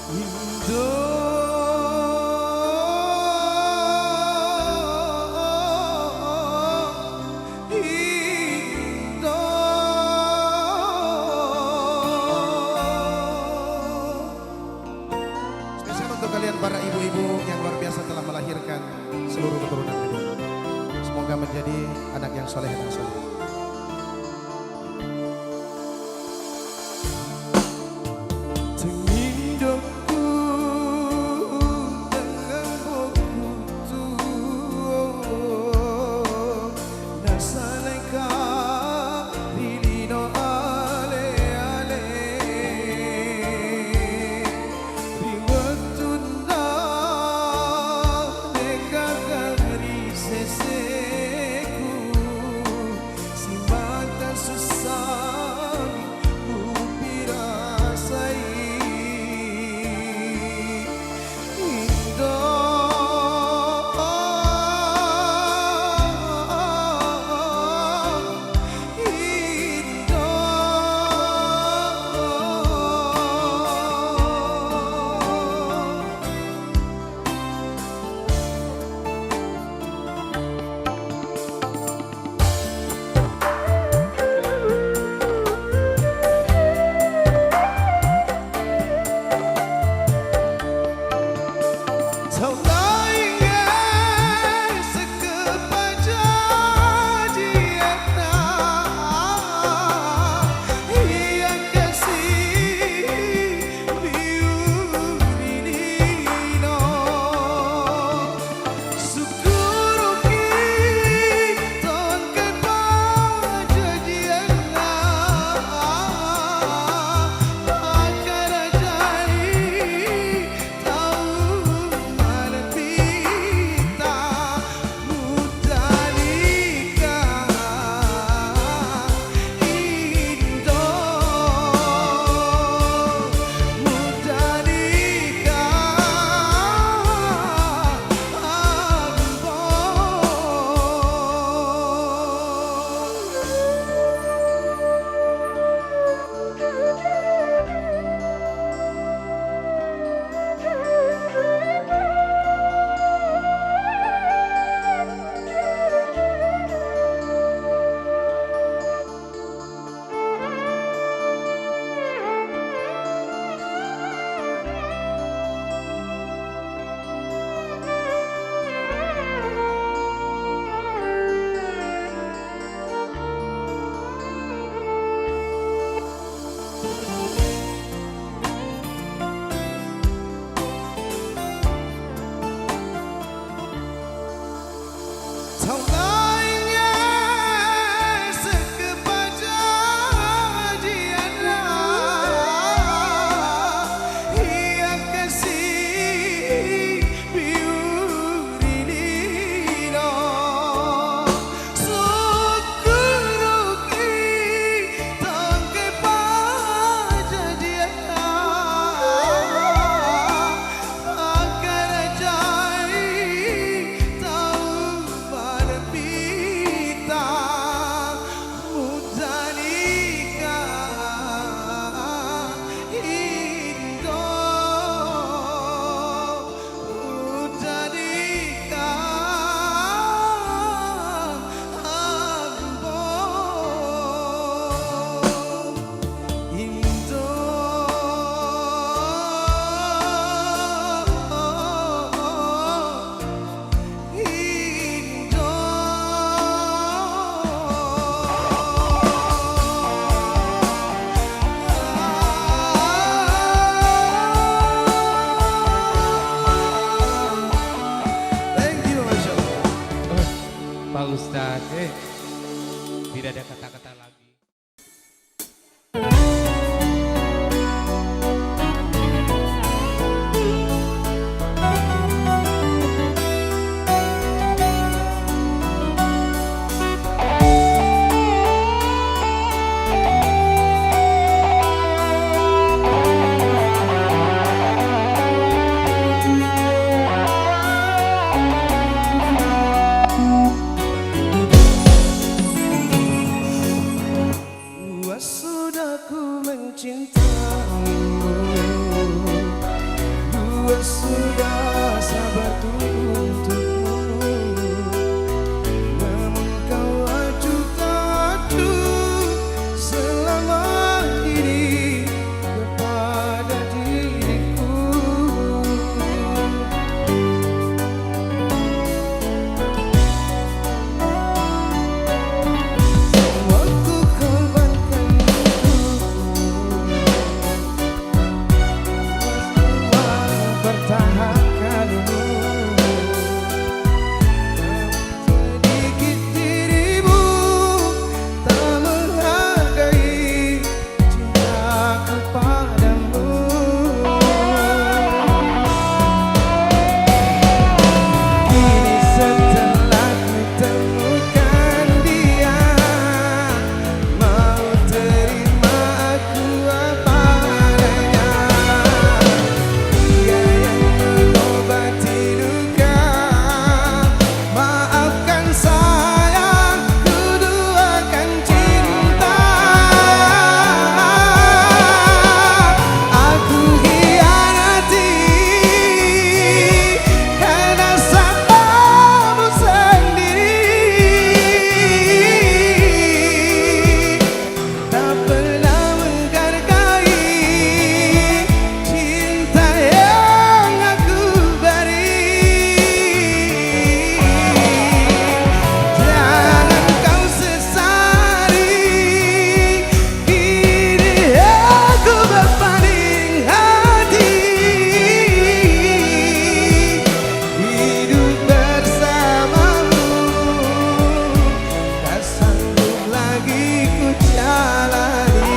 Indo Indo spesial untuk kalian para ibu-ibu yang luar biasa telah melahirkan seluruh keturunan ini. Semoga menjadi anak yang soleh dan soleh. sudah sabar untukmu, namun kau acuh-acuh selama ini kepada diriku. Waktu korbankan bertahankanmu, sedikit dirimu tak menghargai cintaku padamu. Kini setelah ku temukan dia, mau terima aku apa adanya. Dia yang mengobati luka, maafkan sayang, ku duakan cinta. Aku hianati karena salahmu sendiri, tak pernah menghargai cinta yang aku beri. Jangan kau sesali, kini aku berpaling hati. Hidup bersamamu tak sanggup lagi ku jalani.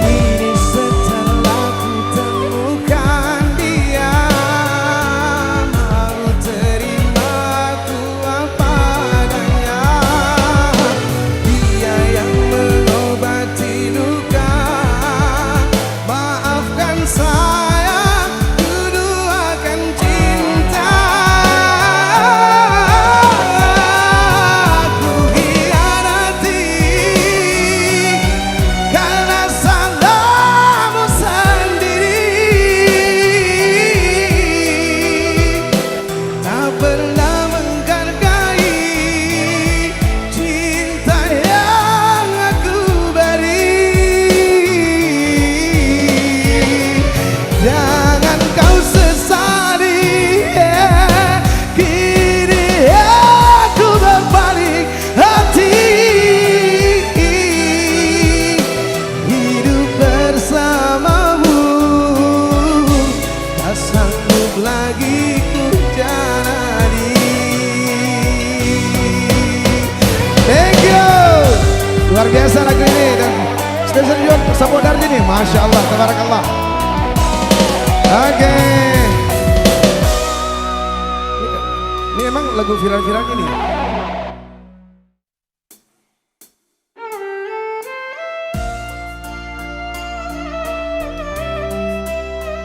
Kini setelah ku temukan dia, mau terima aku apa adanya. Dia yang mengobati luka, maafkan sayang, ku duakan cinta. Aku hianati karena salahmu sendiri, tak pernah menghargai cinta yang aku beri. Jangan kau sesali, kini aku berbalik hati. Hidup bersamamu tak sanggup lagi ku jalani. Thank you, luar biasa lagu ini, dan spesial juga untuk Sahabat Darji nih, Masya Allah, tabarakallah. Oke, ini emang lagu viral-viral ini.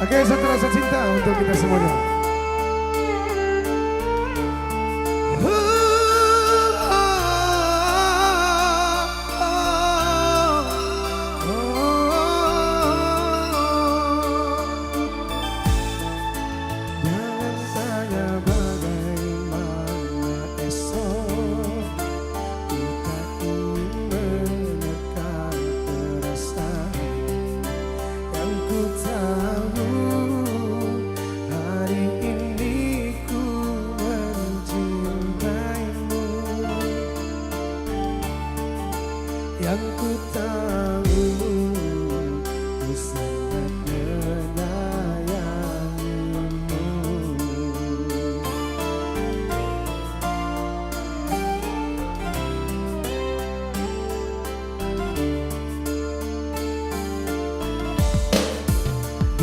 Oke, satu rasa cinta untuk kita semuanya. Jangan tanya bagaimana esok, ku tak ingin menekan perasaan yang ku tahu. Hari ini ku mencintaimu, yang ku tahu ku sangat menyayangimu.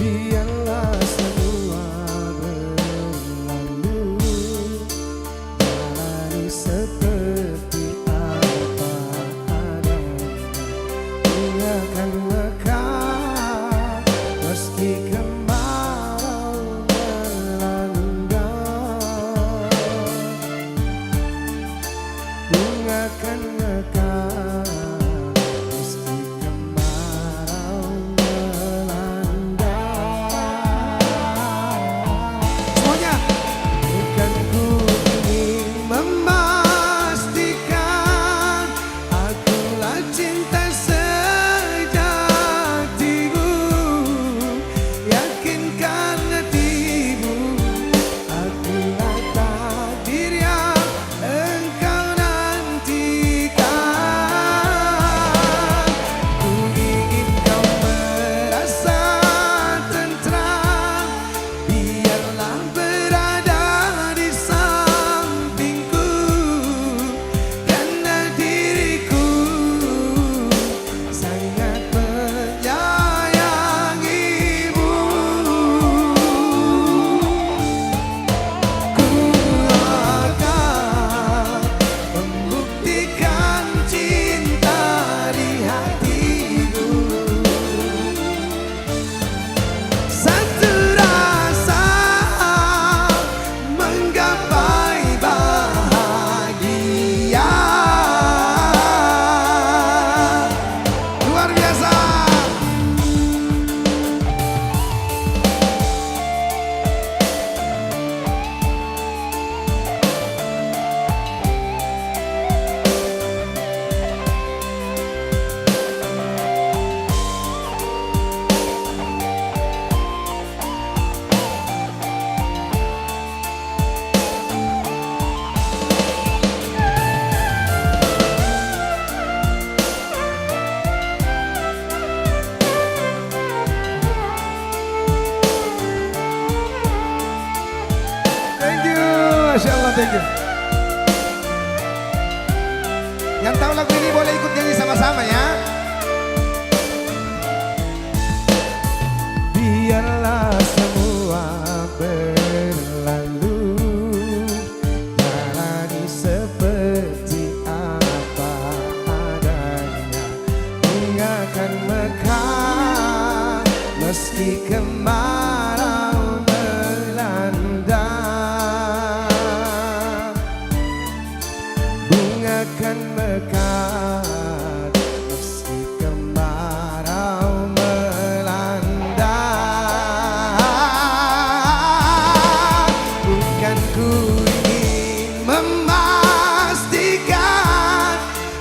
Biarlah semua berlalu, jalani seperti apa adanya. Ia akan lekat meski kemarau melanda. Bunga akan lekat meski kemarau melanda. Semuanya. Bukan ku ingin memastikan akulah cinta sejatimu, yakinkan hatimu akulah takdir yang engkau nantikan. Ku ingin kau merasa tentram, biarlah berada di sampingku, karena diriku sangat menyayangimu. Ku akan membuktikan cinta di hatimu. Satu rasa menggapai bahagia. Luar biasa. Thank you, Masya Allah, thank you. Yang tahu lagu ini boleh ikut nyanyi sama-sama ya. Biarlah semua berlalu, jalani seperti apa adanya. Bunga akan mekar meski kemarau melanda. Bunga akan mekar meski kemarau melanda. Bukan ku ingin memastikan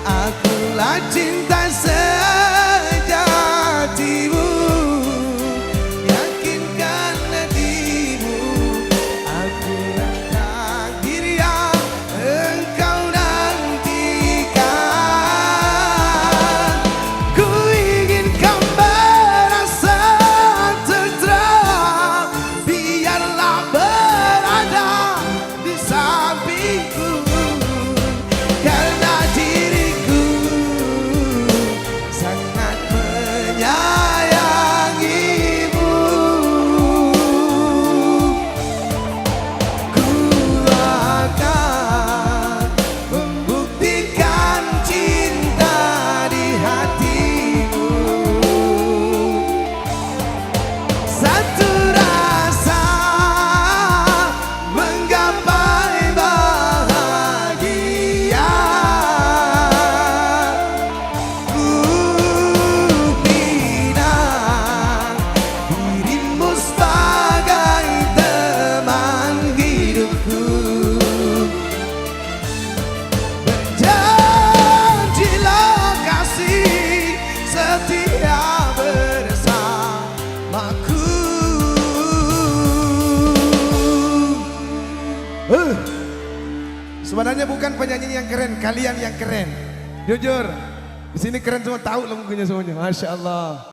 akulah cinta sejatimu, yakinkan hatimu akulah takdir yang engkau nantikan. Ku ingin kau merasa tentram, biarlah berada di sampingku, karena diriku sangat menyayangimu. Ku akan membuktikan cinta di hatimu. Satu rasa menggapai bahagia. Ku pinang dirimu sebagai teman hidupku. Berjanjilah kasih setia bersamaku. Sebenarnya bukan penyanyi yang keren, kalian yang keren. Jujur, di sini keren semua, tahu lagunya semuanya. Masya Allah.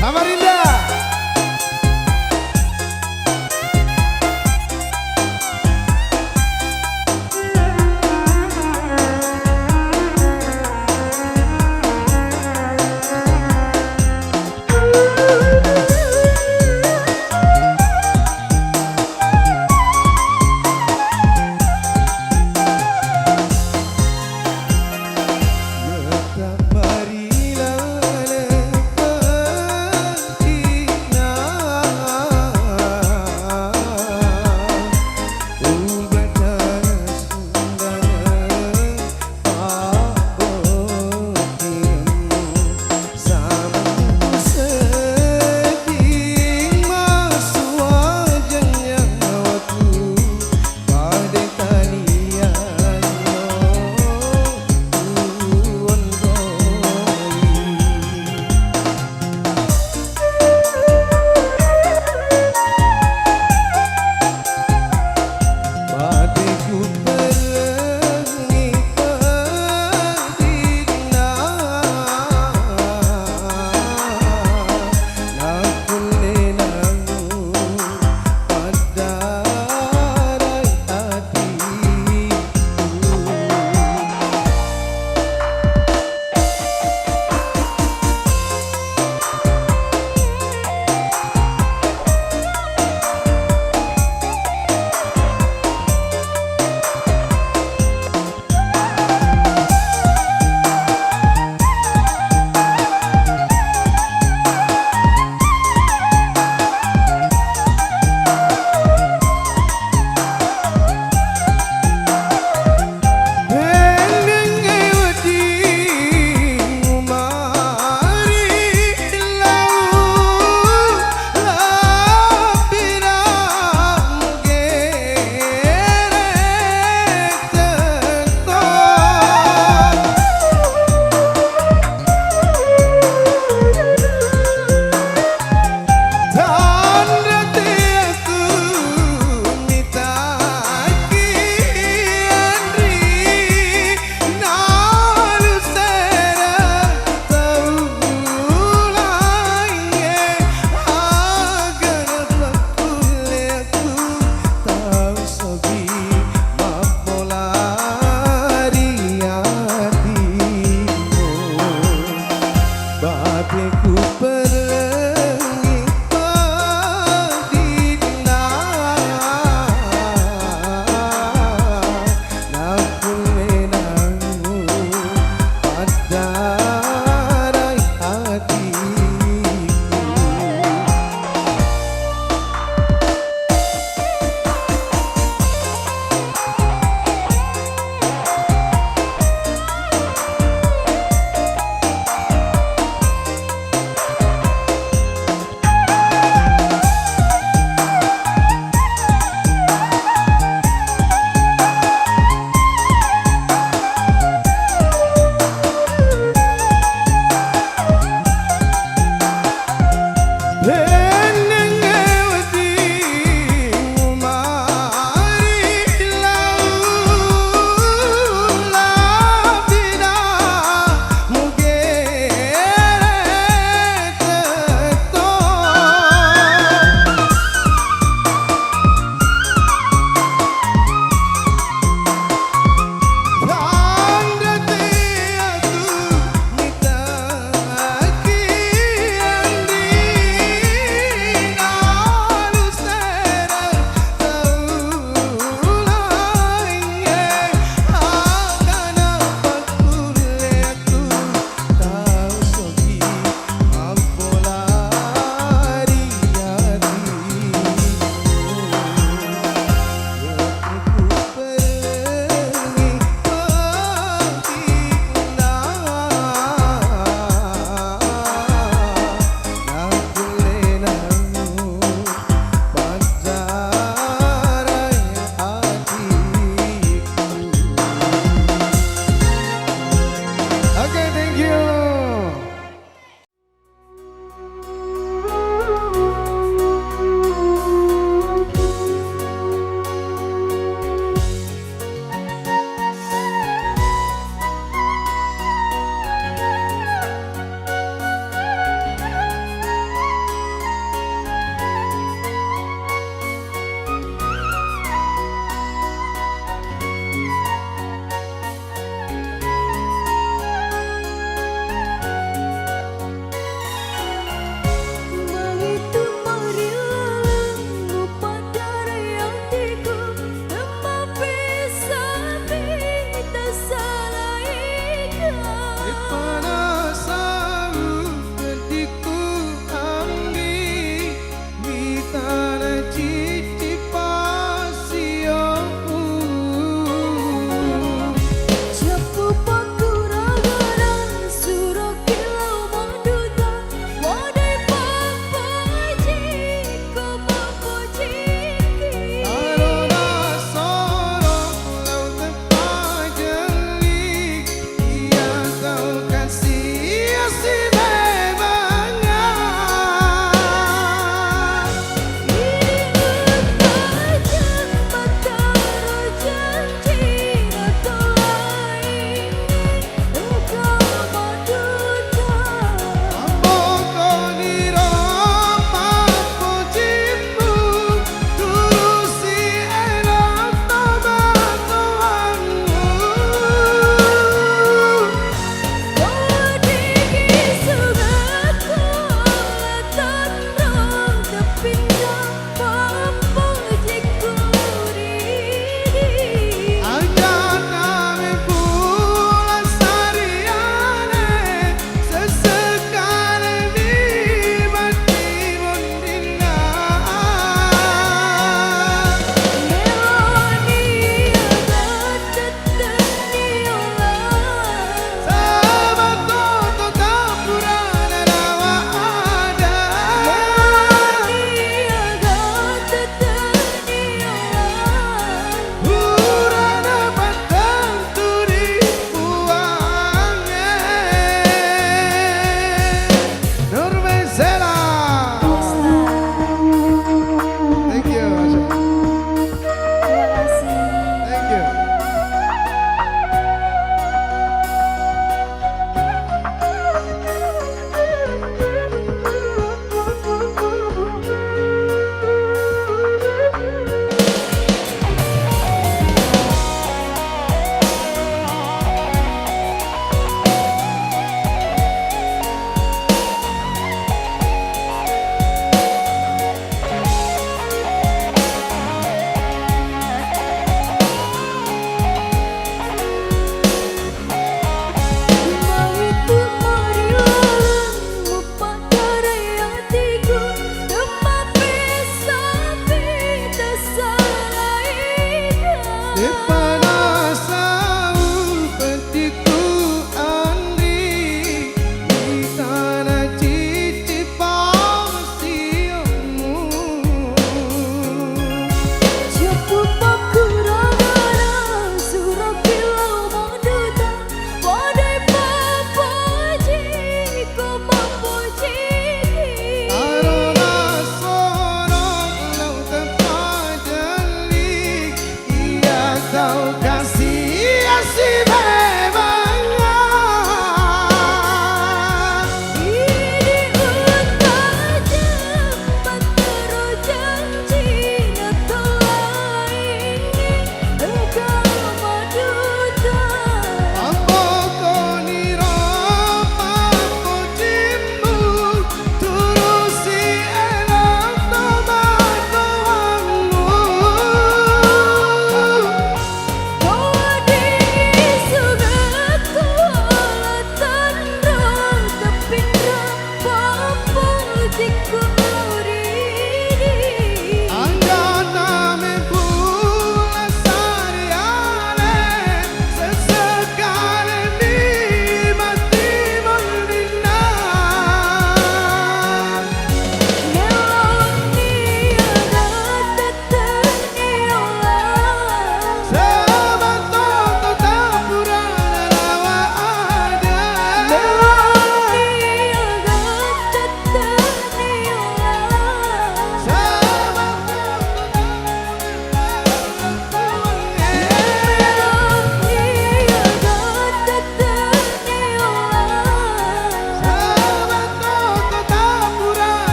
Samarinda.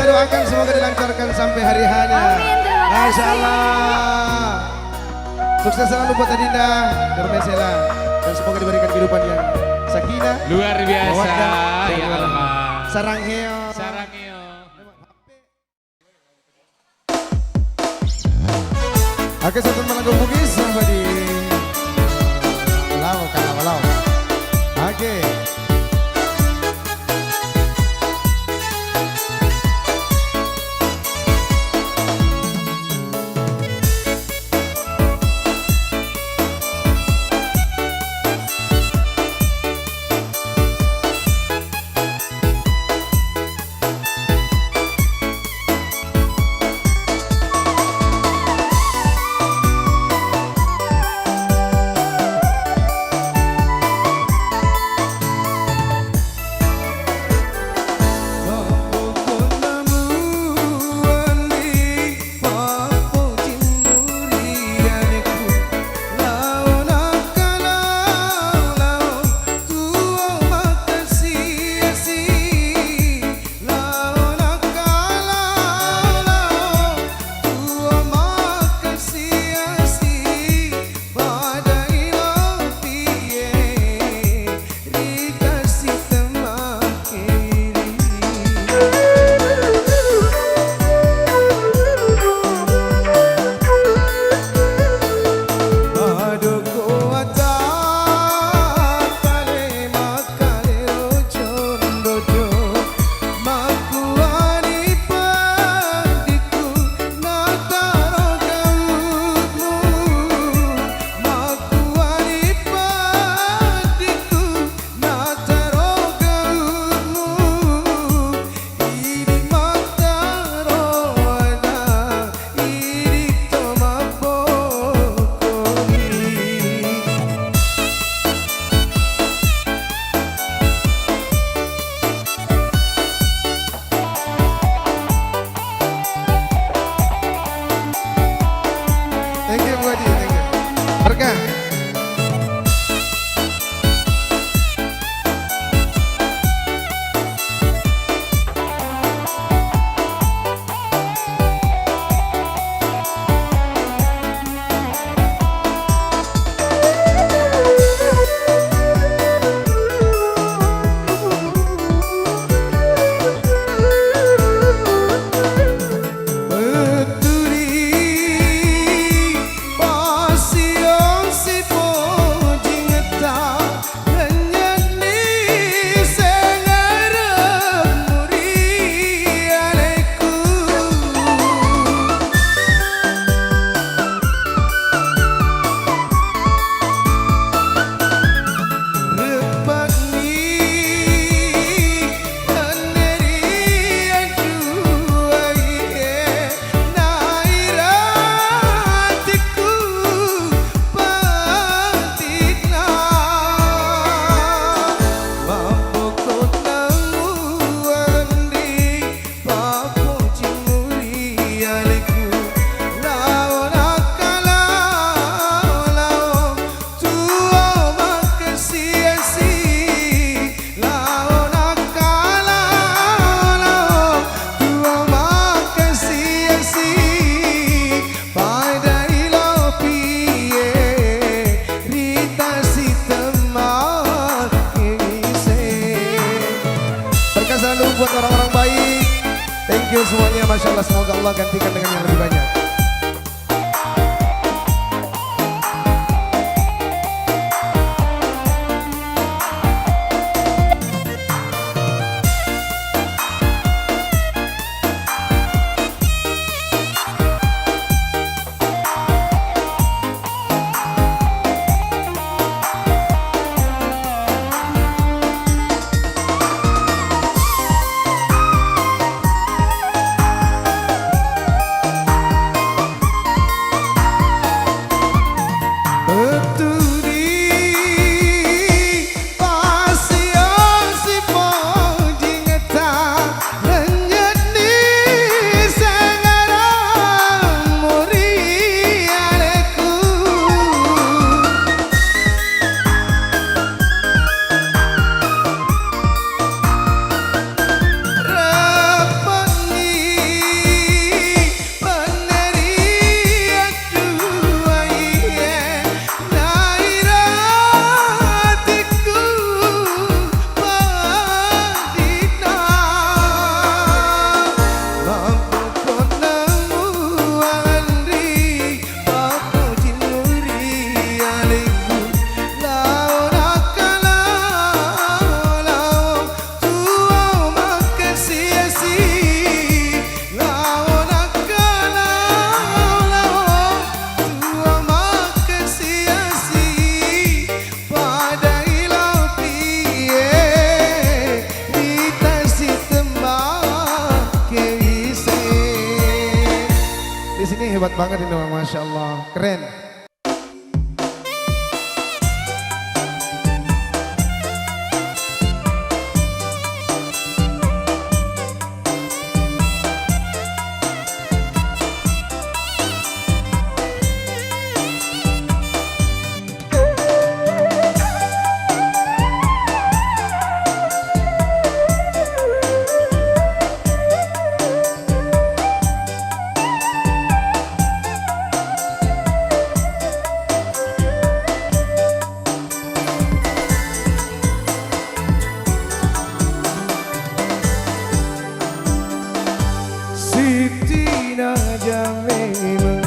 doakan semoga dilancarkan sampai hari hanya. Amin, terima kasih. Masya Allah. Sukses selalu buat Adinda, Dermesela, dan semoga diberikan kehidupan yang sakinah, Luar biasa. mawaddah, Ya Allah. sarang heo. Sarangeo. Oke, satu melangkah bugis sampai di Lau. Oke. Thank you Bu Haji, thank you. Berkah. Selalu buat orang-orang baik. Thank you semuanya, Masya Allah, semoga Allah gantikan dengan yang lebih banyak. hebat banget ini, Masya Allah, keren. Siti naja memang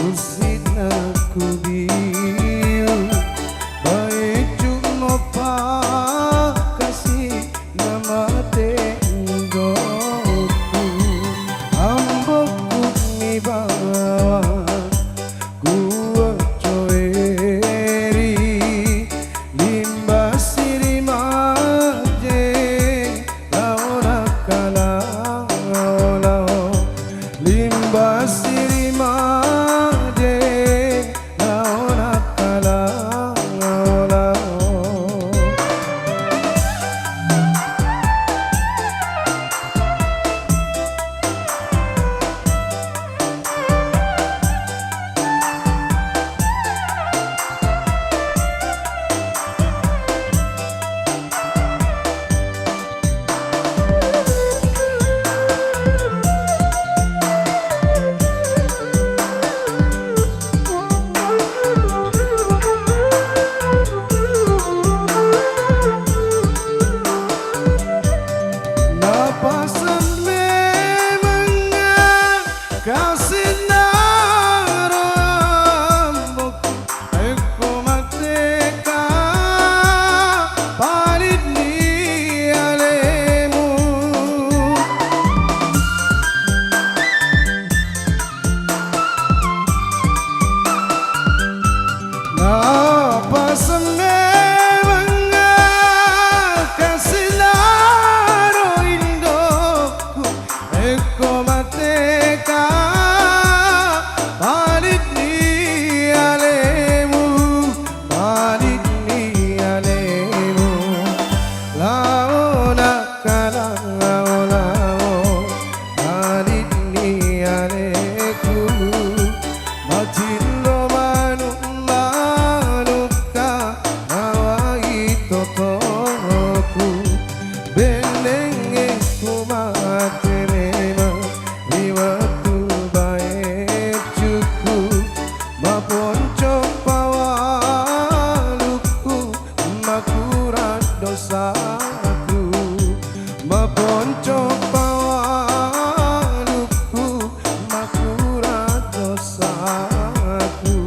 usit aku biu baik cuma kasih nama tenggoku amboku mi bawa gua coeri limba siri maje laona kala limba siri maje laona kala dosaku maponco pawaluku makura dosaku.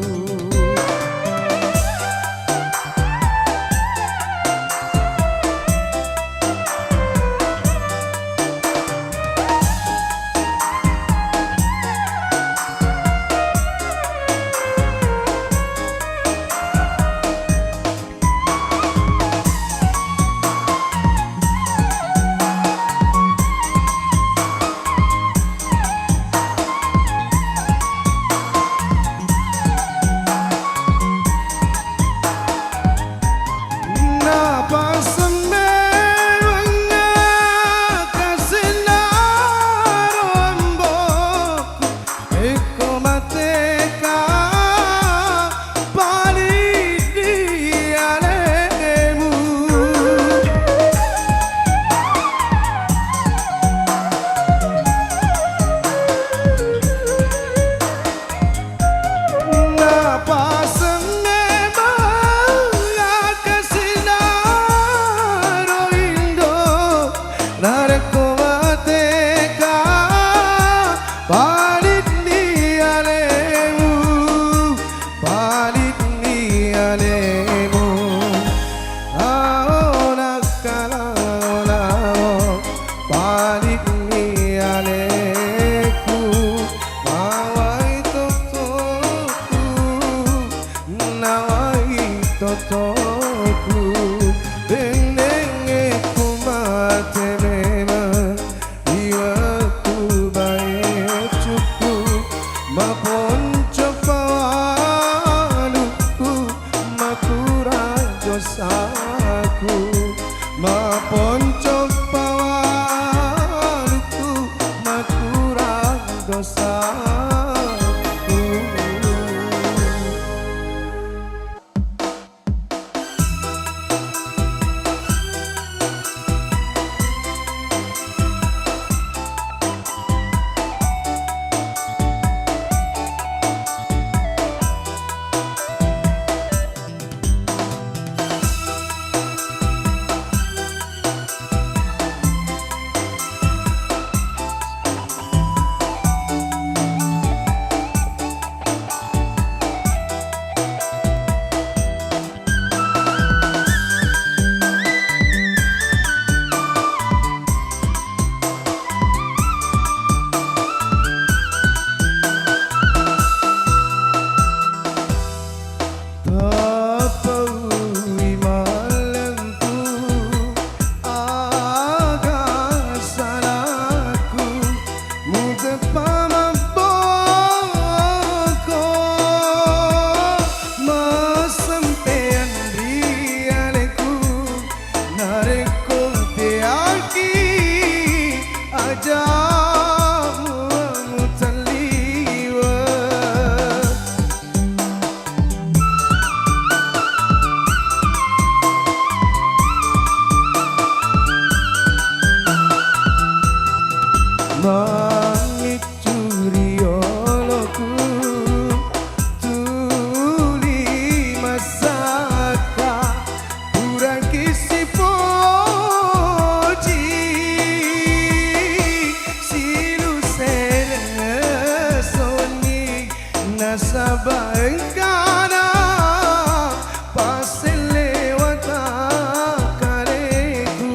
Toku denenge kumate memang iwatu bae cukup Maponcok pawaluku makurang dosa. Sabengkana pasti lewat akareku.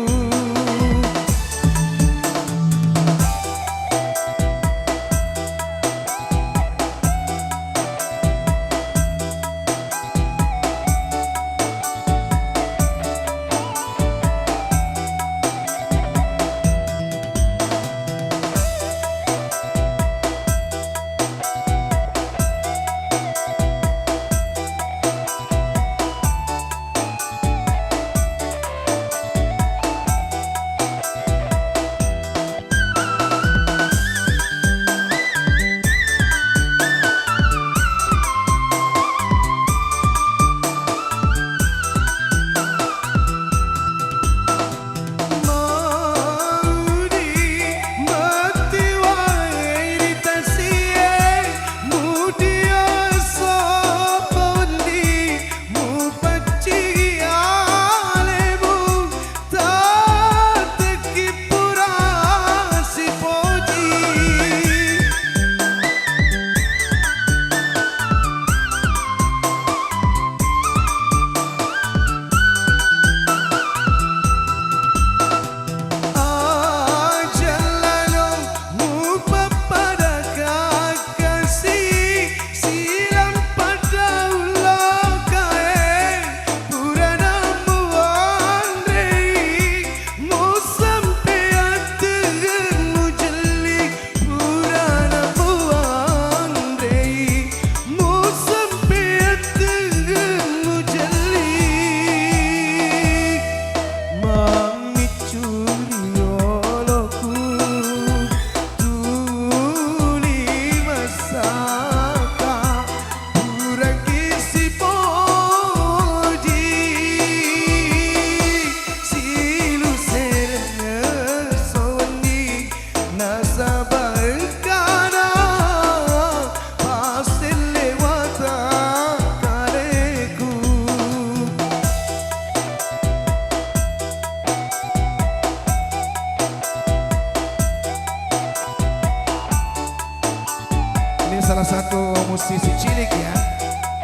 Salah satu musisi cilik ya.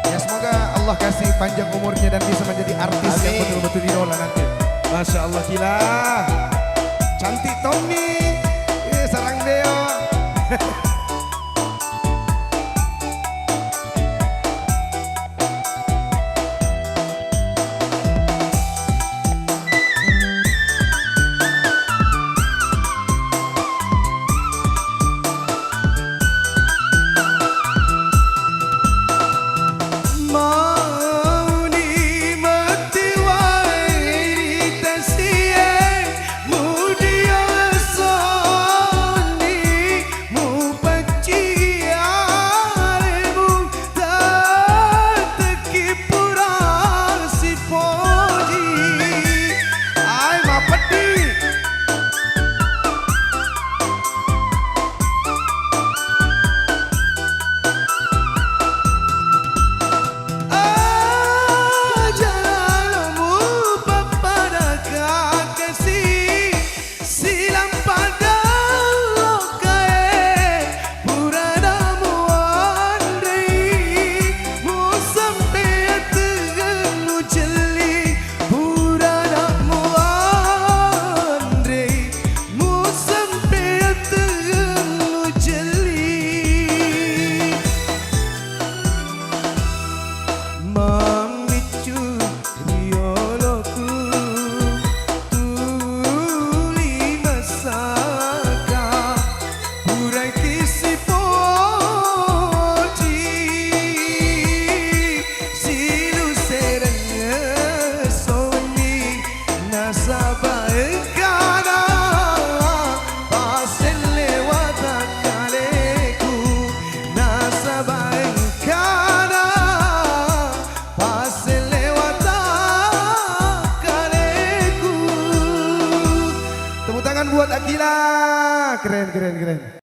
Ya semoga Allah kasih panjang umurnya dan bisa menjadi artis yang betul-betul idola nanti. Masya Allah gila. Cantik Tommy. Sarang Deo. Mau ni mati wairi tasia Sabaikana Pasel lewatan kaleku Nasabaikana Pasel lewatan kaleku. Tepuk tangan buat Akila. Keren, keren, keren.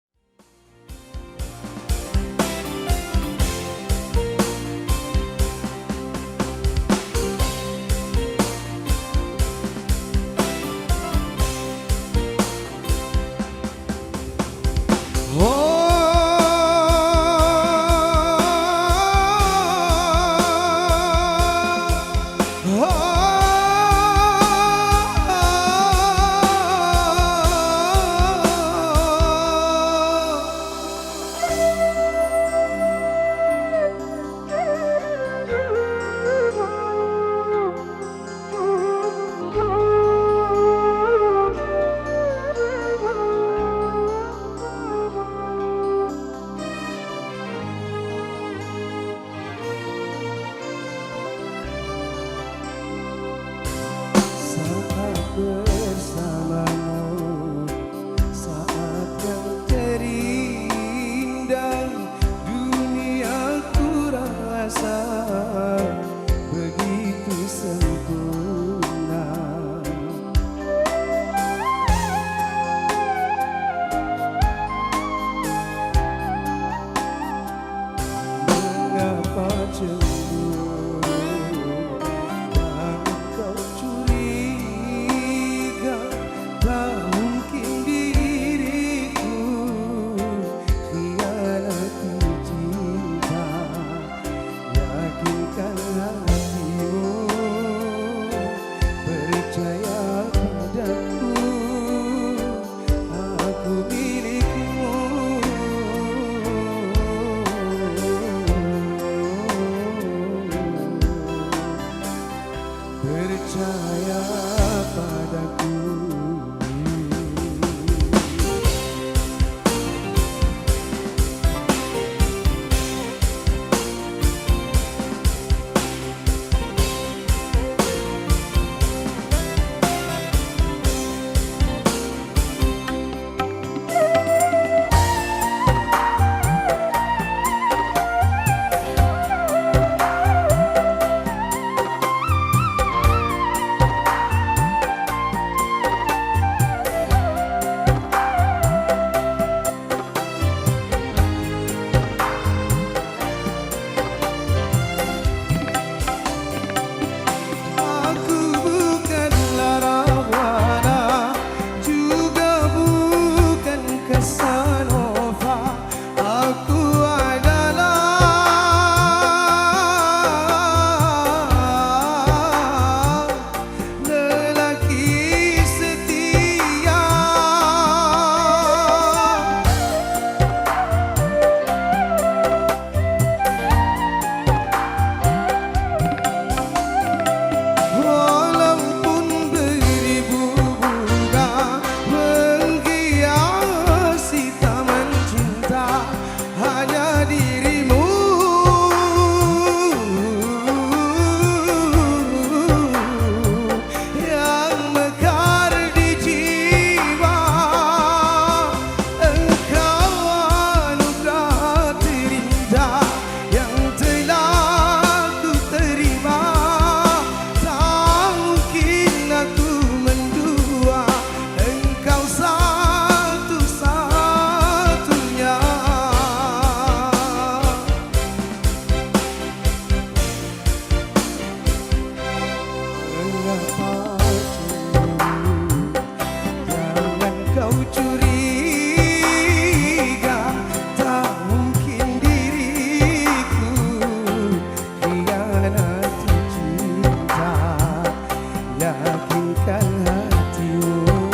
Bersamamu saat yang terindah dunia ku rasa begitu sempurna. Mengapa cemburu dan kau curiga? Tak mungkin diriku khianati cinta. Yakinkan hatimu, percaya padaku, aku milikmu. Percaya padaku. Aku bukanlah Rahwana, juga bukan Casanova. Aku adalah lelaki setia. Walaupun beribu bunga menghiasi taman cinta, hanya dirimu yang mekar di jiwa. Engkau anugerah terindah yang telah ku terima. Tak mungkin aku mendua, engkau satu-satunya. Mengapa cemburu? Jangan kau curiga, tak mungkin diriku khianati cinta. Yakinkan hatimu,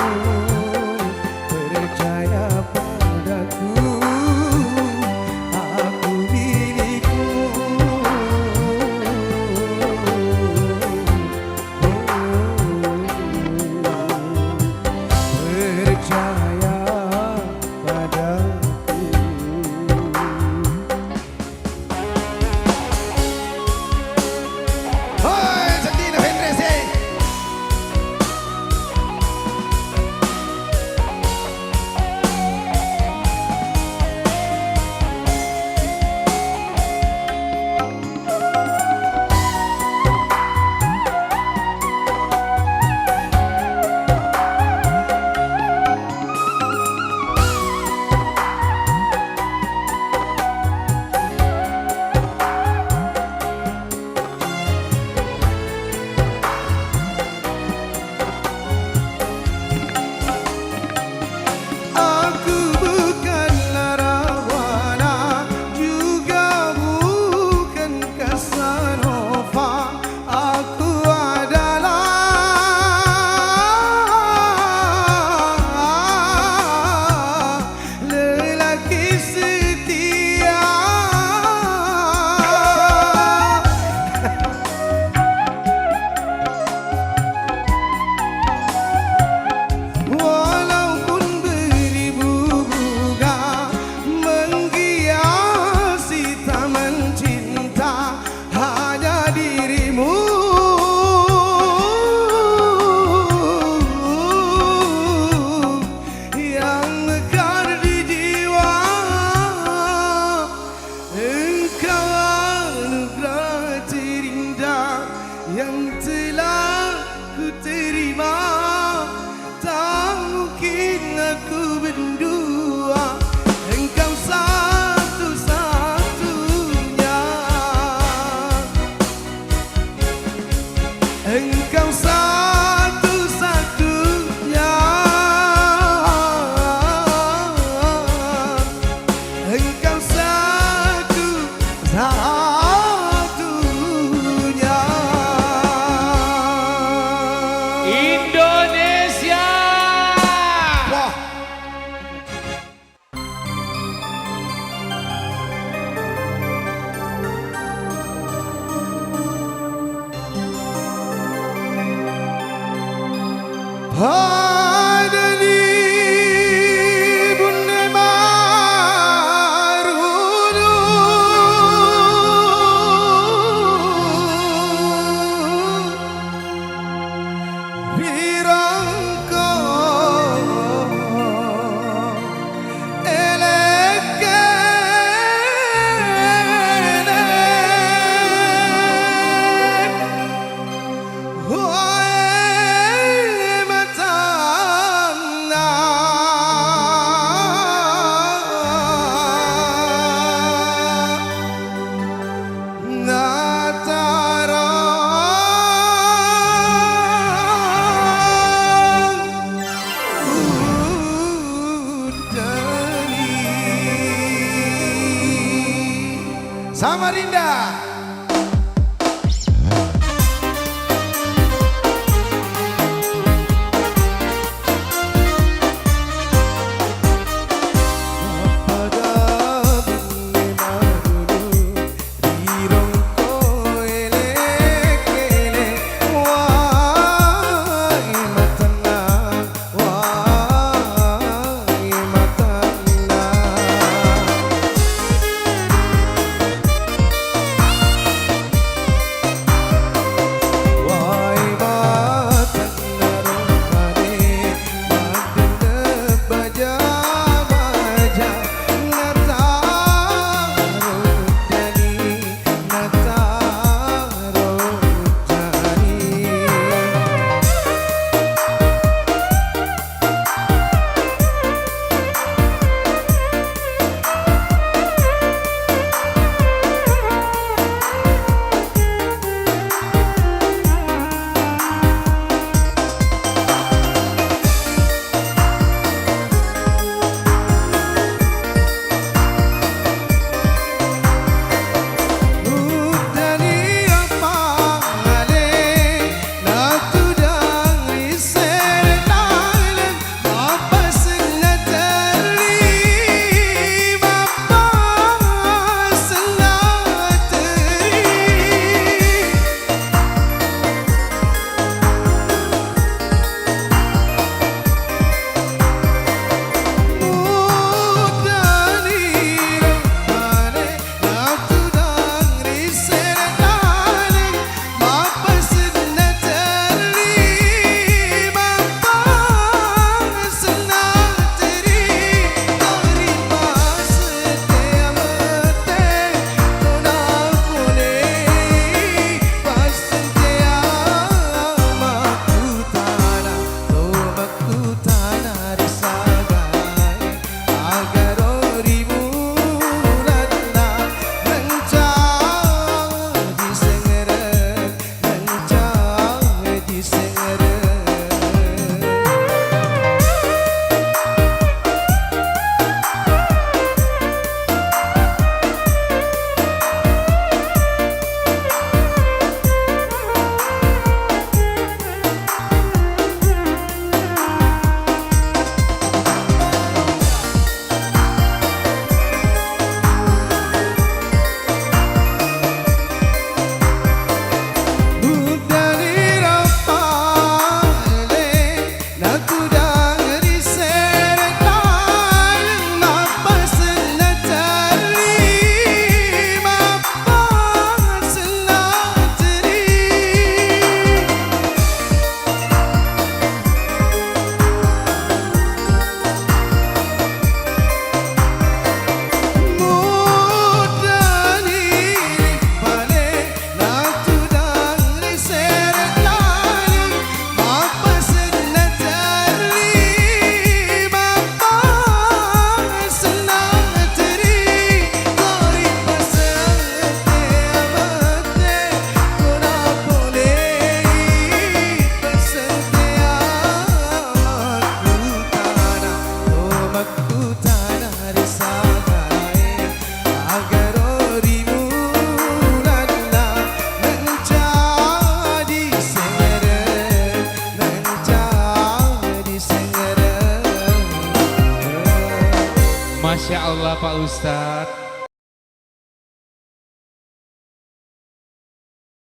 percaya padaku, aku milikmu. Percaya padaku. Hoi, Santina Hendrese. ada di Bunda Marunu Birangko Samarinda. Masya Allah Pak Ustadz.